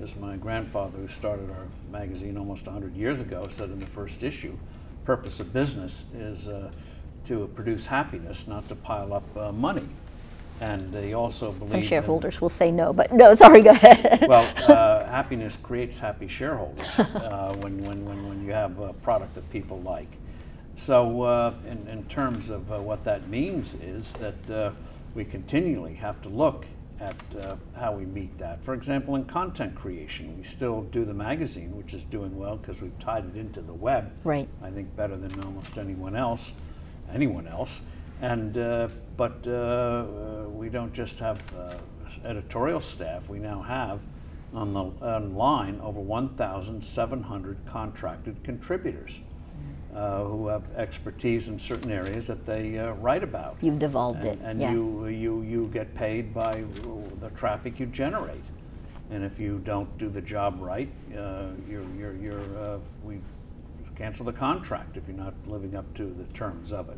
as my grandfather, who started our magazine almost 100 years ago, said in the first issue, purpose of business is to produce happiness, not to pile up money. And he also believed some shareholders will say no, but no, sorry, go ahead. Well, happiness creates happy shareholders when you have a product that people like. So in terms of what that means is that we continually have to look at how we meet that. For example, in content creation, we still do the magazine, which is doing well because we've tied it into the web. Right. I think better than almost anyone else. And but we don't just have editorial staff. We now have online over 1,700 contracted contributors who have expertise in certain areas that they write about. You've devolved it, and yeah. you get paid by the traffic you generate. And if you don't do the job right, we cancel the contract if you're not living up to the terms of it.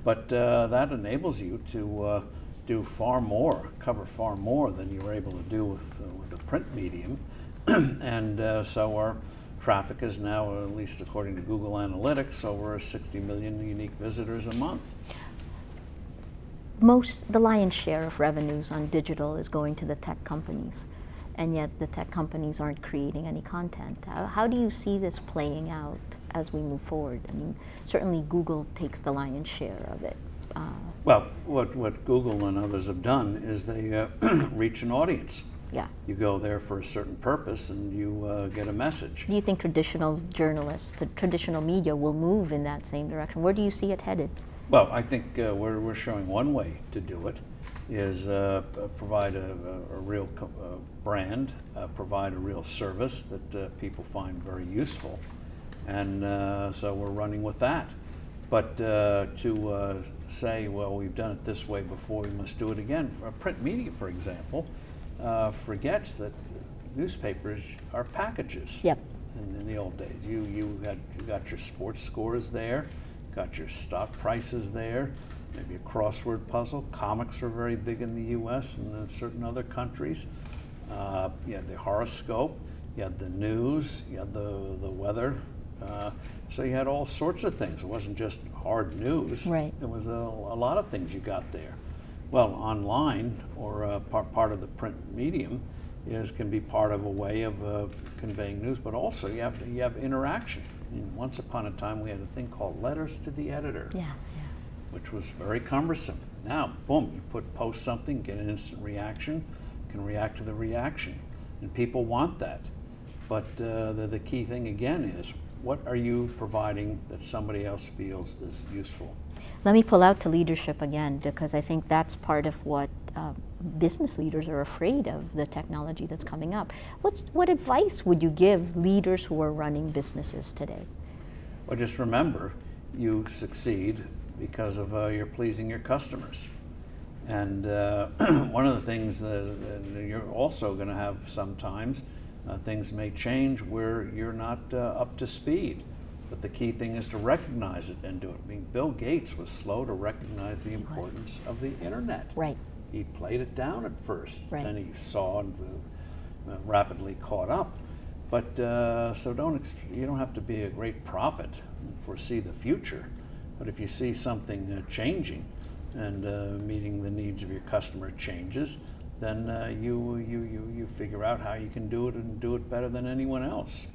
But that enables you to do far more, cover far more than you were able to do with the print medium. And so our traffic is now, at least according to Google Analytics, over 60 million unique visitors a month. The lion's share of revenues on digital is going to the tech companies, and yet the tech companies aren't creating any content. How do you see this playing out as we move forward? I mean, certainly Google takes the lion's share of it. Well, what Google and others have done is they reach an audience. Yeah. You go there for a certain purpose and you get a message. Do you think traditional journalists, traditional media will move in that same direction? Where do you see it headed? Well, I think we're showing one way to do it is provide a real brand, provide a real service that people find very useful. And so we're running with that. But to say, well, we've done it this way before, we must do it again. Print media, for example, forgets that newspapers are packages. Yep. In the old days, you got your sports scores there, got your stock prices there, maybe a crossword puzzle. Comics were very big in the U.S. and in certain other countries. You had the horoscope, you had the news, you had the weather. So you had all sorts of things. It wasn't just hard news. Right. There was a lot of things you got there. Well, online or part of the print medium can be part of a way of conveying news, but also you have interaction. I mean, once upon a time, we had a thing called letters to the editor, Yeah, yeah. which was very cumbersome. Now, boom, you post something, get an instant reaction, can react to the reaction, and people want that. But the key thing again is, what are you providing that somebody else feels is useful? Let me pull out to leadership again, because I think that's part of what business leaders are afraid of, the technology that's coming up. What advice would you give leaders who are running businesses today? Well, just remember, you succeed because of you're pleasing your customers. And one of the things that you're also going to have sometimes, things may change where you're not up to speed. But the key thing is to recognize it and do it. I mean, Bill Gates was slow to recognize the importance of the internet. Right. He played it down at first, right. Then he saw and rapidly caught up. But so you don't have to be a great prophet and foresee the future. But if you see something changing and meeting the needs of your customer changes, then you figure out how you can do it and do it better than anyone else.